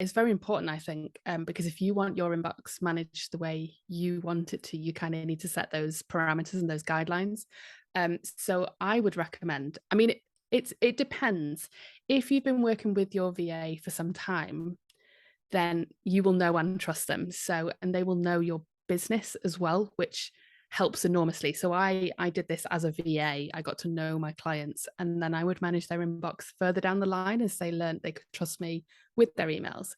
It's very important, I think, because if you want your inbox managed the way you want it to, you kind of need to set those parameters and those guidelines. So I would recommend, I mean, it depends. If you've been working with your VA for some time, then you will know and trust them. So, and they will know your business as well, which helps enormously. So I did this as a VA. I got to know my clients, and then I would manage their inbox further down the line as they learned they could trust me with their emails.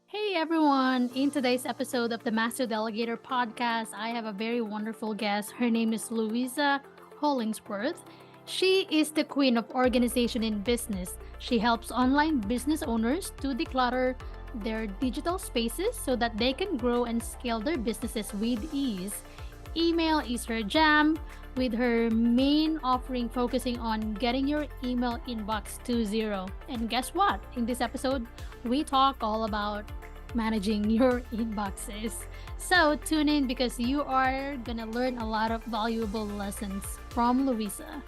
Hey everyone! In today's episode of the Master Delegator podcast, I have a very wonderful guest. Her name is Louisa Hollingsworth. She is the queen of organization in business. She helps online business owners to declutter their digital spaces so that they can grow and scale their businesses with ease. Email is her jam, with her main offering focusing on getting your email inbox to zero. And guess what? In this episode, we talk all about managing your inboxes. So tune in because you are gonna learn a lot of valuable lessons from Louisa.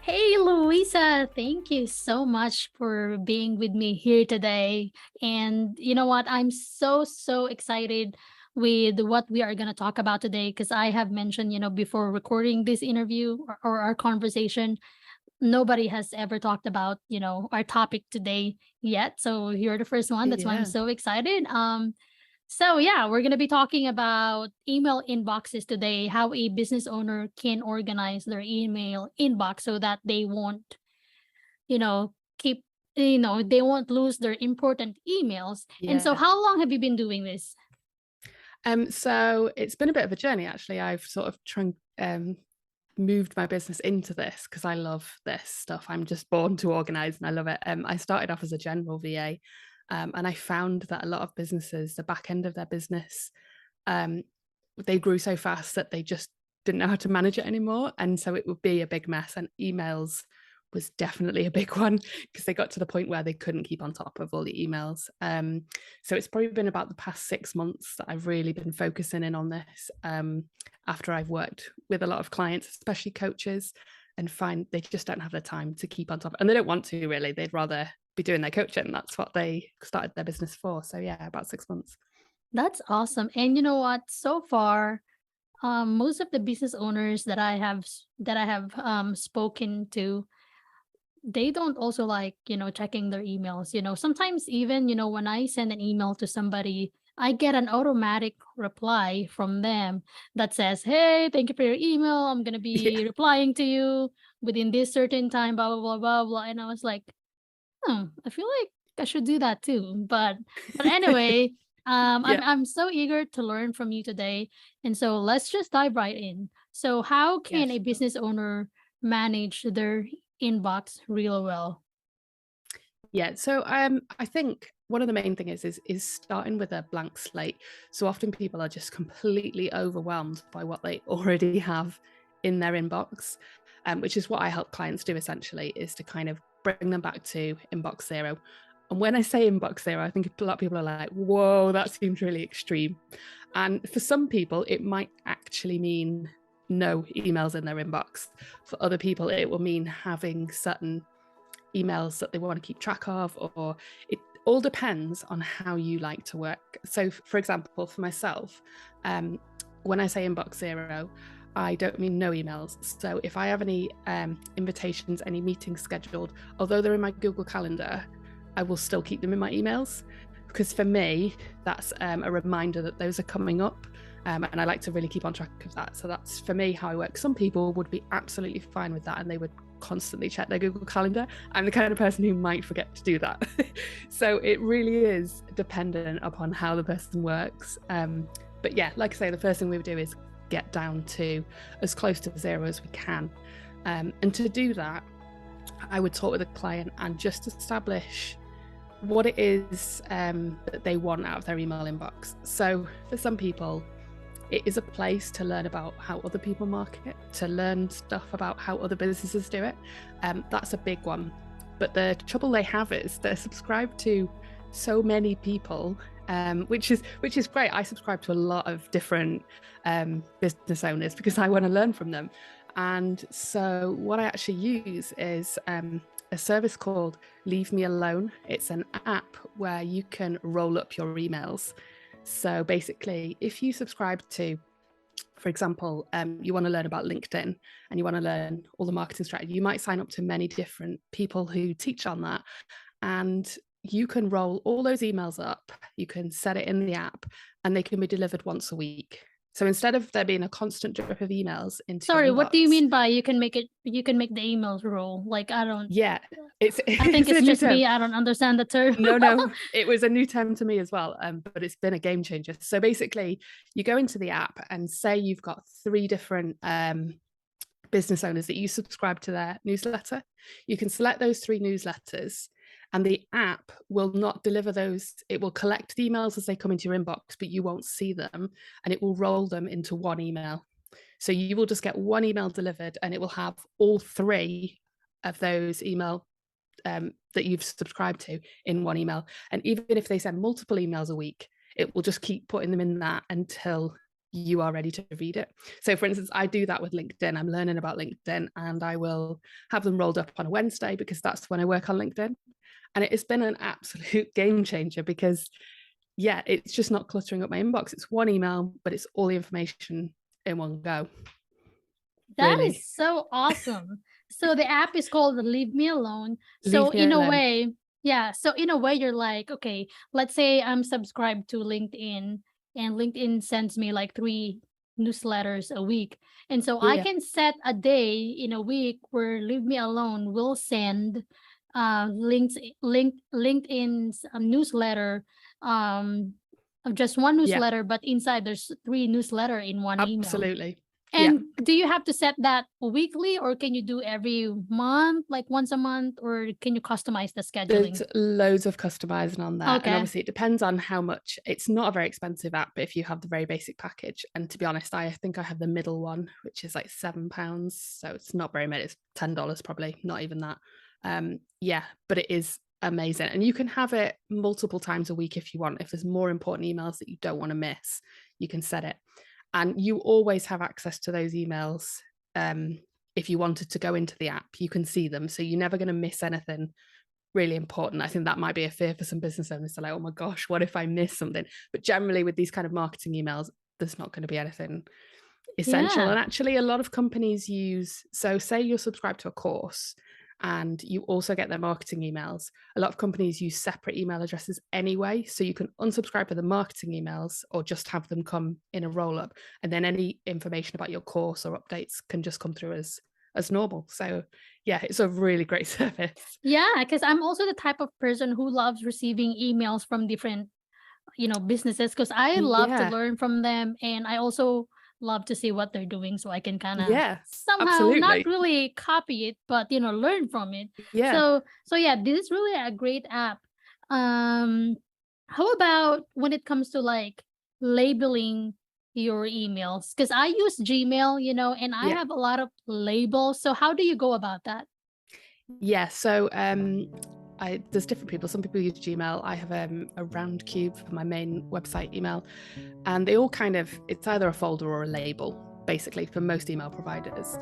Hey Louisa, thank you so much for being with me here today. And you know what? I'm so excited with what we are going to talk about today because I have mentioned, before recording this interview or our conversation, nobody has ever talked about, our topic today yet. So you're the first one. That's why I'm Yeah. so excited. So yeah, we're going to be talking about email inboxes today, how a business owner can organize their email inbox so that they won't, keep, they won't lose their important emails. And so Yeah. how long have you been doing this? So it's been a bit of a journey, actually. I've sort of moved my business into this because I love this stuff. I'm just born to organize and I love it. I started off as a general VA, and I found that a lot of businesses, the back end of their business, they grew so fast that they just didn't know how to manage it anymore. And so it would be a big mess. And emails was definitely a big one because they got to the point where they couldn't keep on top of all the emails. So it's probably been about the past 6 months that I've really been focusing in on this, after I've worked with a lot of clients, especially coaches, and find they just don't have the time to keep on top. And they don't want to really. They'd rather be doing their coaching. That's what they started their business for. So yeah, about 6 months. That's awesome. And you know what? So far, most of the business owners that I have spoken to, they don't also like, checking their emails. Sometimes even, when I send an email to somebody, I get an automatic reply from them that says, "Hey, thank you for your email. I'm gonna Yeah. be replying to you within this certain time, blah blah blah blah blah." And I was like, I feel like I should do that too. But anyway, I'm Yeah. I'm so eager to learn from you today. And so let's just dive right in. So how Yeah, can a sure. business owner manage their inbox real well? Yeah. So I think one of the main thing is starting with a blank slate. So often people are just completely overwhelmed by what they already have in their inbox, which is what I help clients do essentially, is to kind of bring them back to inbox zero. And when I say inbox zero, I think a lot of people are like, whoa, that seems really extreme. And for some people, it might actually mean no emails in their inbox. For other people, it will mean having certain emails that they want to keep track of, or it all depends on how you like to work. So for example, for myself, when I say inbox zero, I don't mean no emails. So if I have any invitations, any meetings scheduled, although they're in my Google Calendar, I will still keep them in my emails, because for me, that's a reminder that those are coming up. And I like to really keep on track of that. So that's for me how I work. Some people would be absolutely fine with that and they would constantly check their Google Calendar. I'm the kind of person who might forget to do that. So it really is dependent upon how the person works. But yeah, like I say, the first thing we would do is get down to as close to zero as we can. And to do that, I would talk with a client and just establish what it is that they want out of their email inbox. So for some people, it is a place to learn about how other people market, to learn stuff about how other businesses do it. That's a big one. But the trouble they have is they're subscribed to so many people, which is great. I subscribe to a lot of different business owners because I want to learn from them. And so what I actually use is a service called Leave Me Alone. It's an app where you can roll up your emails. So basically, if you subscribe to, for example, you want to learn about LinkedIn and you want to learn all the marketing strategy, you might sign up to many different people who teach on that. And you can roll all those emails up, you can set it in the app, and they can be delivered once a week. So instead of there being a constant drip of emails into your Sorry, what do you inbox, mean by you can make the emails roll? Like I don't yeah, it's I think a it's new just term. me. I don't understand the term. No, it was a new term to me as well, but it's been a game changer. So basically, you go into the app and say you've got 3 different business owners that you subscribe to their newsletter. You can select those 3 newsletters, and the app will not deliver those. It will collect the emails as they come into your inbox, but you won't see them, and it will roll them into one email. So you will just get one email delivered, and it will have all 3 of those email that you've subscribed to in one email. And even if they send multiple emails a week, it will just keep putting them in that until you are ready to read it. So for instance, I do that with LinkedIn. I'm learning about LinkedIn, and I will have them rolled up on a Wednesday because that's when I work on LinkedIn. And it has been an absolute game changer because, yeah, it's just not cluttering up my inbox. It's one email, but it's all the information in one go. That Really. is so awesome. So the app is called Leave Me Alone. So Leave me in a alone. way, yeah. So in a way, you're like, okay, let's say I'm subscribed to LinkedIn and LinkedIn sends me like 3 newsletters a week. And so I Yeah. can set a day in a week where Leave Me Alone will send LinkedIn's newsletter of just one Yeah. newsletter, but inside there's 3 newsletter in one email. Absolutely. Yeah. And do you have to set that weekly, or can you do every month, like once a month, or can you customize the scheduling? There's loads of customizing on there. And Okay. obviously, it depends on how much. It's not a very expensive app if you have the very basic package. And to be honest, I think I have the middle one, which is like £7. So it's not very much. It's $10 probably, not even that. Yeah, but it is amazing. And you can have it multiple times a week if you want. If there's more important emails that you don't want to miss, you can set it. And you always have access to those emails. If you wanted to go into the app, you can see them. So you're never going to miss anything really important. I think that might be a fear for some business owners. They're like, oh my gosh, what if I miss something? But generally with these kind of marketing emails, there's not going to be anything essential. Yeah. And actually a lot of companies use, so say you're subscribed to a course and you also get their marketing emails. A lot of companies use separate email addresses anyway. So you can unsubscribe for the marketing emails or just have them come in a roll up. And then any information about your course or updates can just come through as normal. So yeah, it's a really great service. Yeah, because I'm also the type of person who loves receiving emails from different, businesses, because I love to Yeah. learn from them, and I also love to see what they're doing so I can kind of Yeah, somehow not absolutely. really copy it, but learn from it. Yeah. So yeah, this is really a great app. Um, how about when it comes to like labeling your emails? Because I use Gmail, and I Yeah. have a lot of labels. So how do you go about that? Yeah. So there's different people. Some people use Gmail. I have a round cube for my main website email. And they all kind of, it's either a folder or a label, basically, for most email providers.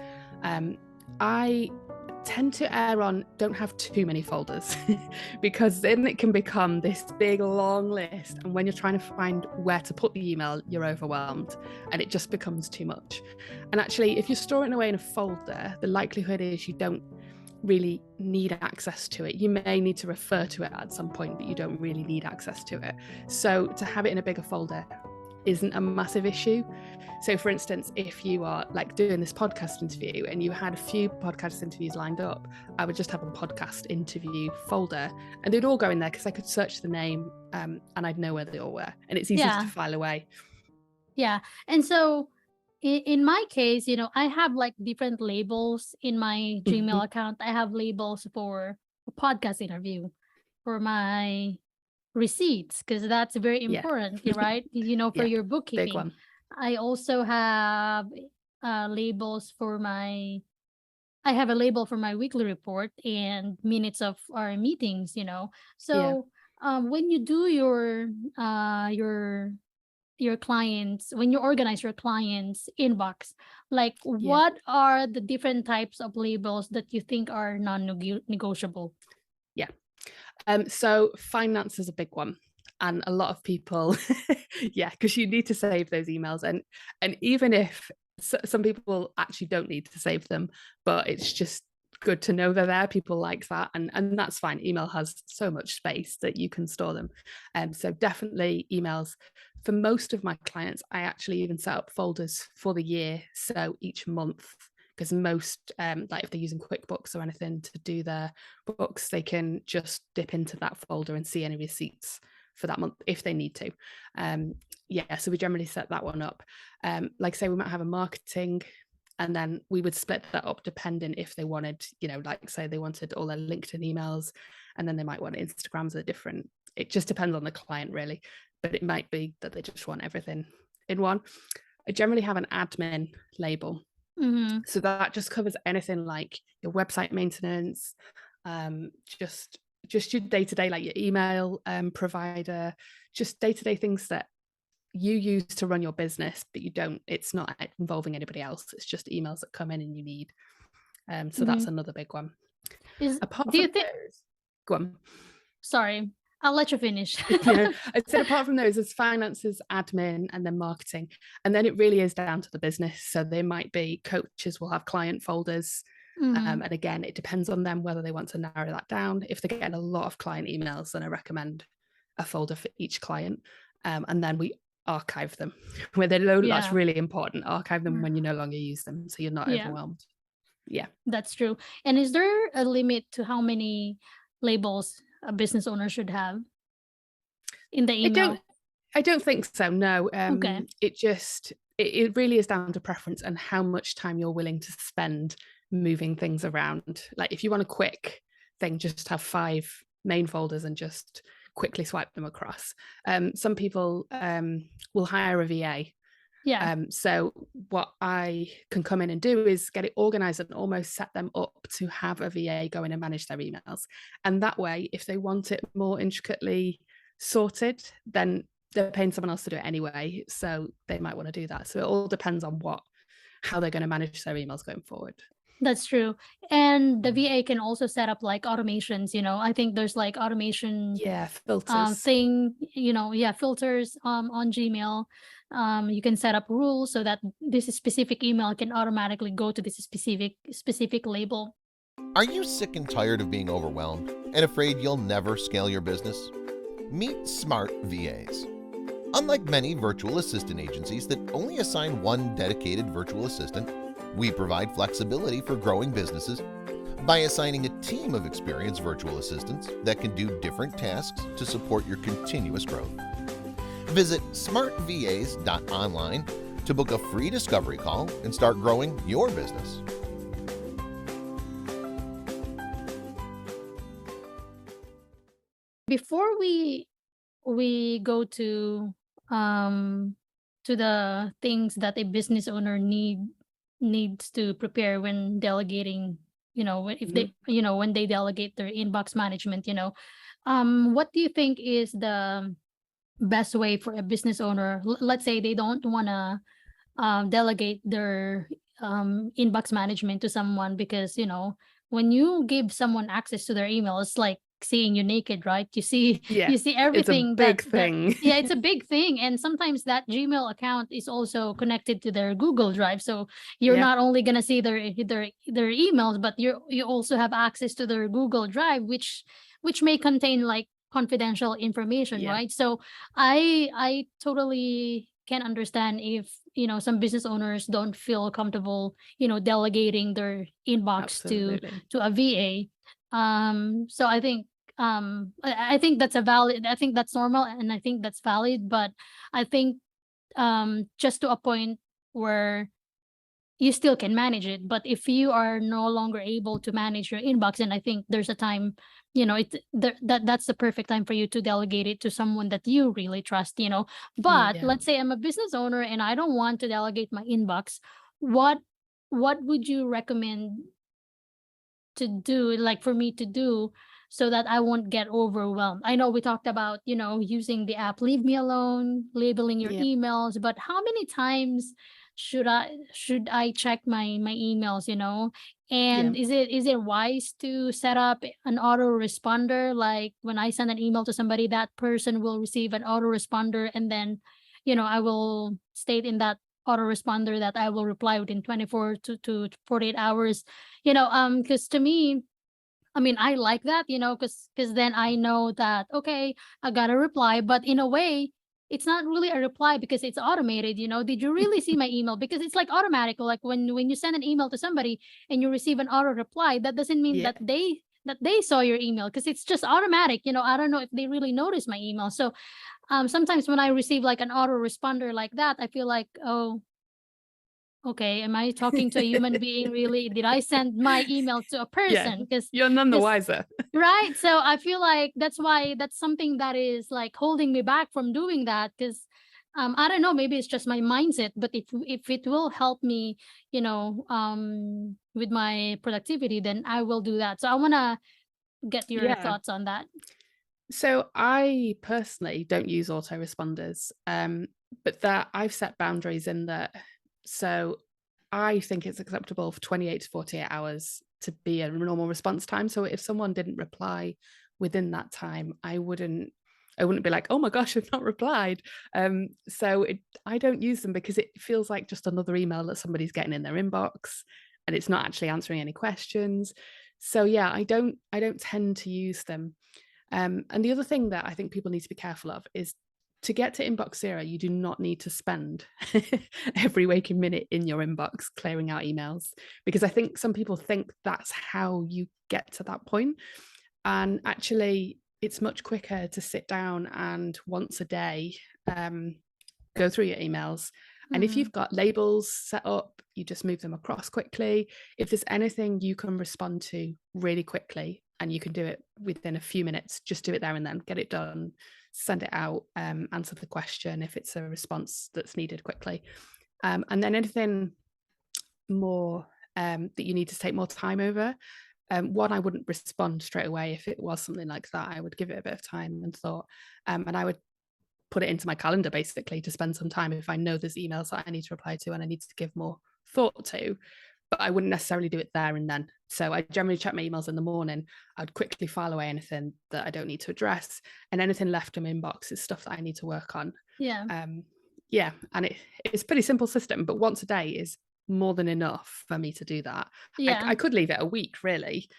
I tend to err on don't have too many folders because then it can become this big long list, and when you're trying to find where to put the email, you're overwhelmed and it just becomes too much. And actually, if you store it away in a folder, the likelihood is you don't really need access to it. You may need to refer to it at some point, but you don't really need access to it. So to have it in a bigger folder isn't a massive issue. So for instance, if you are like doing this podcast interview and you had a few podcast interviews lined up, I would just have a podcast interview folder and they'd all go in there because I could search the name and I'd know where they all were, and it's easy to Yeah. file away. Yeah. And so in my case, I have like different labels in my Gmail account. I have labels for a podcast interview, for my receipts, because that's very Yeah. important, right? For Yeah, your big bookkeeping. one. I also have labels I have a label for my weekly report and minutes of our meetings. Yeah. So when you do your clients, when you organize your clients inbox, Like, Yeah. what are the different types of labels that you think are non-negotiable? Yeah. So finance is a big one. And a lot of people, yeah, because you need to save those emails. And even if some people actually don't need to save them, but it's just good to know they're there. People like that. And that's fine. Email has so much space that you can store them. So definitely emails. For most of my clients, I actually even set up folders for the year. So each month, because most like if they're using QuickBooks or anything to do their books, they can just dip into that folder and see any receipts for that month if they need to. Yeah, so we generally set that one up. Like I say, we might have a marketing, and then we would split that up depending if they wanted, like say they wanted all their LinkedIn emails, and then they might want Instagrams are different. It just depends on the client really, but it might be that they just want everything in one. I generally have an admin label. Mm-hmm. So that just covers anything like your website maintenance, just your day-to-day, like your email provider, just day-to-day things that you use to run your business, but it's not involving anybody else. It's just emails that come in and you need. So that's another big one. Apart Do you from think? those, go on. Sorry, I'll let you finish. Yeah, I said apart from those, there's finances, admin, and then marketing. And then it really is down to the business. So they might be coaches will have client folders. Mm-hmm. And again, it depends on them whether they want to narrow that down. If they're getting a lot of client emails, then I recommend a folder for each client. And then we archive them where they're low. That's Yeah. really important. Archive them when you no longer use them, so you're not Yeah, overwhelmed. Yeah. that's true. And is there a limit to how many labels a business owner should have in the I don't email? I don't think so. No. Okay. It really is down to preference and how much time you're willing to spend moving things around. Like if you want a quick thing, just have 5 main folders and just quickly swipe them across. Some people will hire a VA. Yeah. So what I can come in and do is get it organized and almost set them up to have a VA go in and manage their emails. And that way, if they want it more intricately sorted, then they're paying someone else to do it anyway. So they might want to do that. So it all depends on how they're going to manage their emails going forward. That's true. And the VA can also set up like automations, I think there's like automation Yeah, filters. thing, filters on Gmail. You can set up rules so that this specific email can automatically go to this specific label. Are you sick and tired of being overwhelmed and afraid you'll never scale your business? Meet Smart VAs. Unlike many virtual assistant agencies that only assign one dedicated virtual assistant, we provide flexibility for growing businesses by assigning a team of experienced virtual assistants that can do different tasks to support your continuous growth. Visit smartvas.online to book a free discovery call and start growing your business. Before we go to the things that a business owner needs to prepare when delegating, if they when they delegate their inbox management, what do you think is the best way for a business owner? Let's say they don't want to delegate their inbox management to someone because when you give someone access to their email, it's like seeing you naked, right? You see Yeah, everything. it's a big thing. Yeah, it's a big thing. And sometimes that Gmail account is also connected to their Google Drive, so you're Yeah. not only going to see their emails, but you also have access to their Google Drive, which may contain like confidential information. Yeah. Right? So I totally can understand if some business owners don't feel comfortable delegating their inbox Absolutely. to a VA. So I think I think that's I think that's normal, and I think that's valid, but I think just to a point where you still can manage it. But if you are no longer able to manage your inbox, and I think there's a time, that's the perfect time for you to delegate it to someone that you really trust. But Yeah. let's say I'm a business owner and I don't want to delegate my inbox. What would you recommend to do, like for me to do, so that I won't get overwhelmed? I know we talked about, using the app Leave Me Alone, labeling your Yeah. emails, but how many times should I check my emails, and is it wise to set up an autoresponder, like when I send an email to somebody, that person will receive an autoresponder, and then I will state in that autoresponder that I will reply within 24 to 48 hours, because to me, I mean, I like that, because then I know that, okay, I got a reply, but in a way, it's not really a reply because it's automated. Did you really see my email? Because it's like automatic. Like when you send an email to somebody and you receive an auto reply, that doesn't mean Yeah. that they saw your email, because it's just automatic. I don't know if they really notice my email. So sometimes when I receive like an auto responder like that, I feel like, oh, okay, am I talking to a human being really? Did I send my email to a Yeah. person? You're none the Because wiser. right. So I feel like that's something that is like holding me back from doing that, because I don't know, maybe it's just my mindset, but if it will help me, with my productivity, then I will do that. So I want to get your Yeah. thoughts on that. So I personally don't use autoresponders, but that I've set boundaries in that. So I think it's acceptable for 28 to 48 hours to be a normal response time. So if someone didn't reply within that time, I wouldn't be like, oh my gosh, I've not replied. I don't use them because it feels like just another email that somebody's getting in their inbox, and it's not actually answering any questions. So yeah, I don't tend to use them. And the other thing that I think people need to be careful of is, to get to inbox zero, you do not need to spend every waking minute in your inbox clearing out emails, because I think some people think that's how you get to that point. And actually, it's much quicker to sit down and once a day go through your emails. And if Mhm. you've got labels set up, you just move them across quickly. If there's anything you can respond to really quickly and you can do it within a few minutes, just do it there and then, get it done, send it out, answer the question if it's a response that's needed quickly. And then anything more that you need to take more time over, one, I wouldn't respond straight away. If it was something like that, I would give it a bit of time and thought, and I would put it into my calendar basically to spend some time if I know there's emails that I need to reply to and I need to give more thought to. But I wouldn't necessarily do it there and then. So I generally check my emails in the morning. I'd quickly file away anything that I don't need to address, and anything left in my inbox is stuff that I need to work on. Yeah. Yeah, and it's a pretty simple system, but once a day is more than enough for me to do that. Yeah. I could leave it a week, really.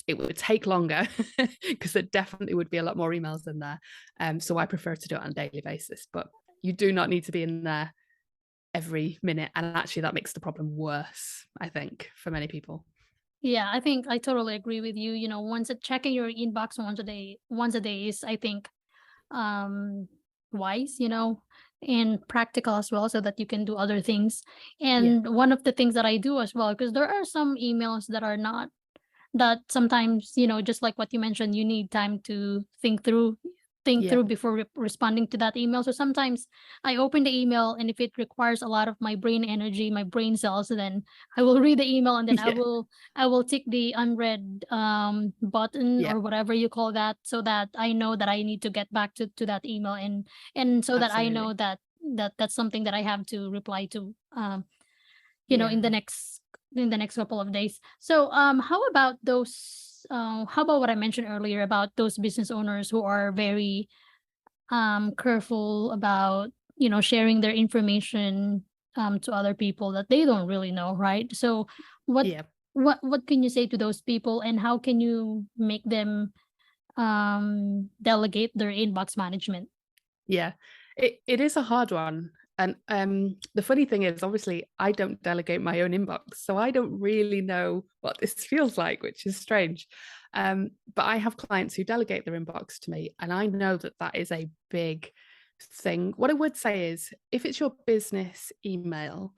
It would take longer because there definitely would be a lot more emails in there. So I prefer to do it on a daily basis, but you do not need to be in there every minute. And actually that makes the problem worse, I think, for many people. Yeah, I think I totally agree with you. Checking your inbox once a day is, I think, wise, and practical as well, so that you can do other things. Yeah. And one of the things that I do as well, because there are some emails that are not, that sometimes, just like what you mentioned, you need time to think Yeah. through before responding to that email. So sometimes I open the email, and if it requires a lot of my brain energy, my brain cells, then I will read the email, and then Yeah. I will tick the unread button, Yeah. or whatever you call that, so that I know that I need to get back to that email, and so that I know Absolutely. that's something that I have to reply to, in Yeah. the next couple of days. So how about what I mentioned earlier about those business owners who are very careful about, sharing their information to other people that they don't really know, right? So what Yeah. what can you say to those people, and how can you make them delegate their inbox management? Yeah, it is a hard one. And the funny thing is, obviously, I don't delegate my own inbox, so I don't really know what this feels like, which is strange. But I have clients who delegate their inbox to me, and I know that that is a big thing. What I would say is, if it's your business email,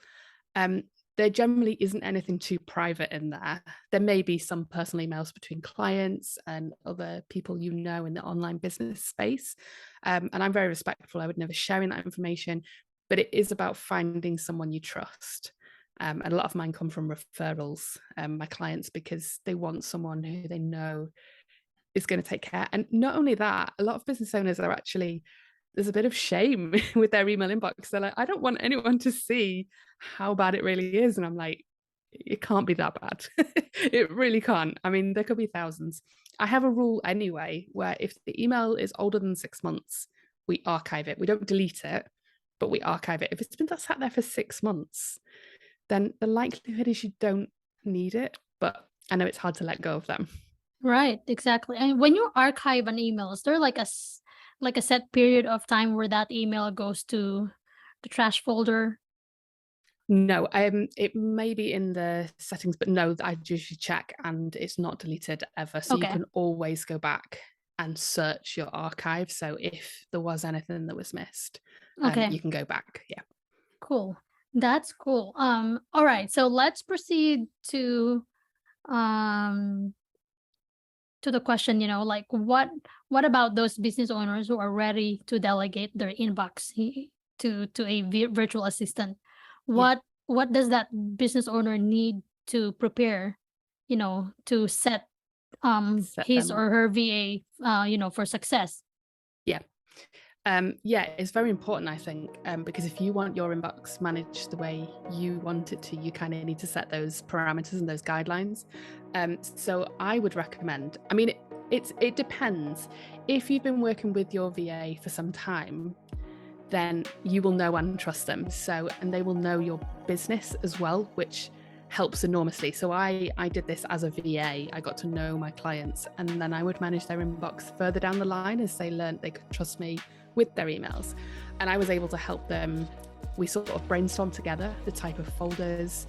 um, there generally isn't anything too private in there. There may be some personal emails between clients and other people in the online business space. And I'm very respectful. I would never share in that information, but it is about finding someone you trust. And a lot of mine come from referrals, my clients, because they want someone who they know is going to take care. And not only that, a lot of business owners are actually there's a bit of shame with their email inbox. They're like, I don't want anyone to see how bad it really is. And I'm like, it can't be that bad. It really can't. I mean, there could be thousands. I have a rule anyway, where if the email is older than 6 months, we archive it. We don't delete it, but we archive it. If it's been sat there for 6 months, then the likelihood is you don't need it. But I know it's hard to let go of them. Right, exactly. And when you archive an email, is there like like a set period of time where that email goes to the trash folder? No, it may be in the settings, but no, I usually check and it's not deleted ever. So you Okay. can always go back and search your archive. So if there was anything that was missed, Okay. you can go back. Yeah. Cool. That's cool. All right. So let's proceed um to the question, like what about those business owners who are ready to delegate their inbox to a virtual assistant? Yeah. What does that business owner need to prepare, to set Set his them up. or her VA for success? Yeah. Yeah, it's very important, I think, because if you want your inbox managed the way you want it to, you kind of need to set those parameters and those guidelines. So I would recommend, I mean, it depends. If you've been working with your VA for some time, then you will know and trust them. So, and they will know your business as well, which helps enormously. So I did this as a VA. I got to know my clients, and then I would manage their inbox further down the line as they learned they could trust me with their emails. And I was able to help them. We sort of brainstormed together the type of folders,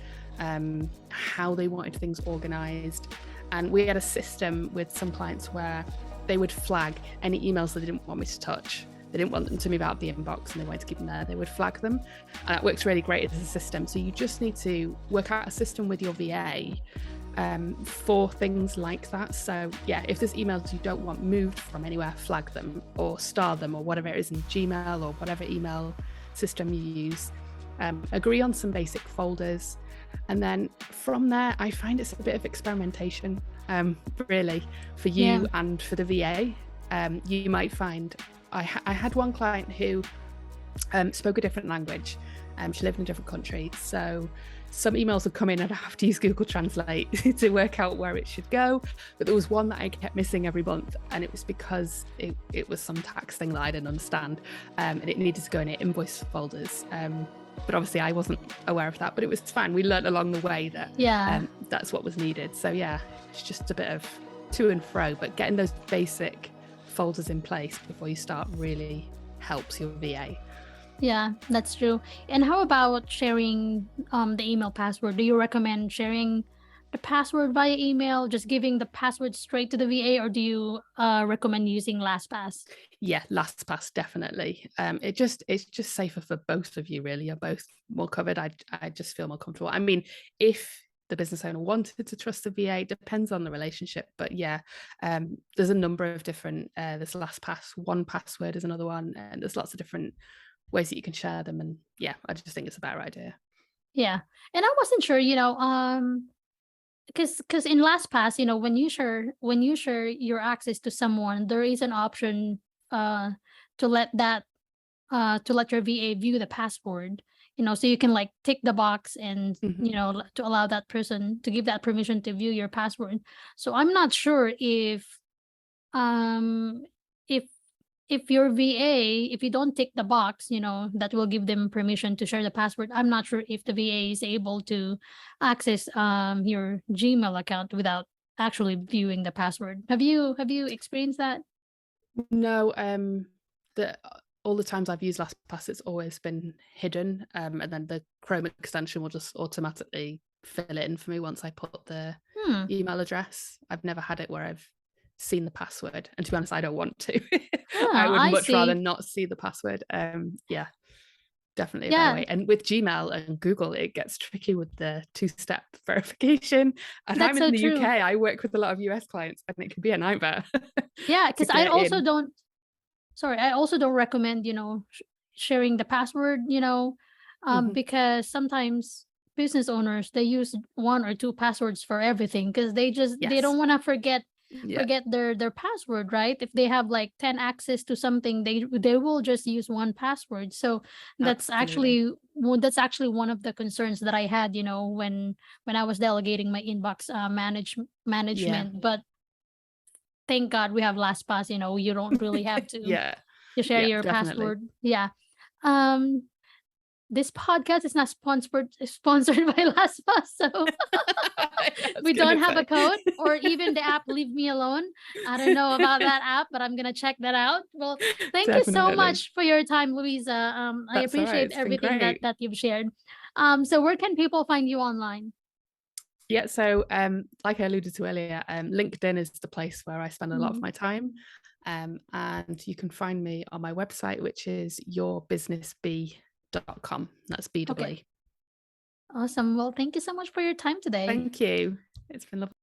how they wanted things organized. And we had a system with some clients where they would flag any emails that they didn't want me to touch. They didn't want them to move out the inbox and they wanted to keep them there. They would flag them. And that works really great as a system. So you just need to work out a system with your VA for things like that. So yeah, if there's emails you don't want moved from anywhere, flag them or star them or whatever it is in Gmail or whatever email system you use. Agree on some basic folders. And then from there, I find it's a bit of experimentation, really, for you and for the VA. You might find, I had one client who spoke a different language. She lived in a different country. So some emails would come in and I have to use Google Translate to work out where it should go. But there was one that I kept missing every month. And it was because it was some tax thing that I didn't understand. And it needed to go in invoice folders. But obviously I wasn't aware of that, but it was fine. We learned along the way that that's what was needed. So yeah, it's just a bit of to and fro, but getting those basic folders in place before you start really helps your VA. Yeah, that's true. And how about sharing the email password? Do you recommend sharing the password via email, just giving the password straight to the VA, or do you recommend using LastPass? Yeah, LastPass, definitely. It's just safer for both of you, really. You're both more covered. I just feel more comfortable. I mean, if the business owner wanted to trust the VA, it depends on the relationship. But yeah, there's a number of different, there's LastPass, 1Password is another one, and there's lots of different ways that you can share them. And yeah, I just think it's a better idea. Yeah. And I wasn't sure, because in LastPass, when you share your access to someone, there is an option to let your VA view the password, so you can like tick the box and to allow that person to give that permission to view your password. So I'm not sure if your VA, if you don't tick the box, that will give them permission to share the password. I'm not sure if the VA is able to access your Gmail account without actually viewing the password. Have you experienced that? No, all the times I've used LastPass, it's always been hidden, and then the Chrome extension will just automatically fill it in for me once I put the email address. I've never had it where I've seen the password, and to be honest, I don't want to. I would much rather not see the password. Yeah, definitely a better way. And with Gmail and Google, it gets tricky with the two-step verification. And That's I'm in so the true. UK. I work with a lot of US clients, and it can be a nightmare. Yeah, because I also don't. Sorry, I also don't recommend sharing the password. Because sometimes business owners, they use 1 or 2 passwords for everything because they don't want to forget Yeah, forget their password, right? If they have like 10 access to something, they will just use one password. So absolutely. that's actually one of the concerns that I had, when I was delegating my inbox Yeah, management. But thank God we have LastPass. You don't really have to yeah, share yeah, your definitely. password. Yeah. Um, this podcast is not sponsored by LastPass, so I was we don't gonna have a say. code, or even the app Leave Me Alone. I don't know about that app, but I'm gonna check that out. Well, thank you so Definitely. much for your time, Louisa. I That's all right. appreciate It's been everything that great. you've shared. So where can people find you online? Yeah, so like I alluded to earlier, LinkedIn is the place where I spend a lot of Mhm. my time. And you can find me on my website, which is yourbusinessbee.com. That's Okay, B-E-E. awesome. Well, thank you so much for your time today. Thank you. It's been lovely.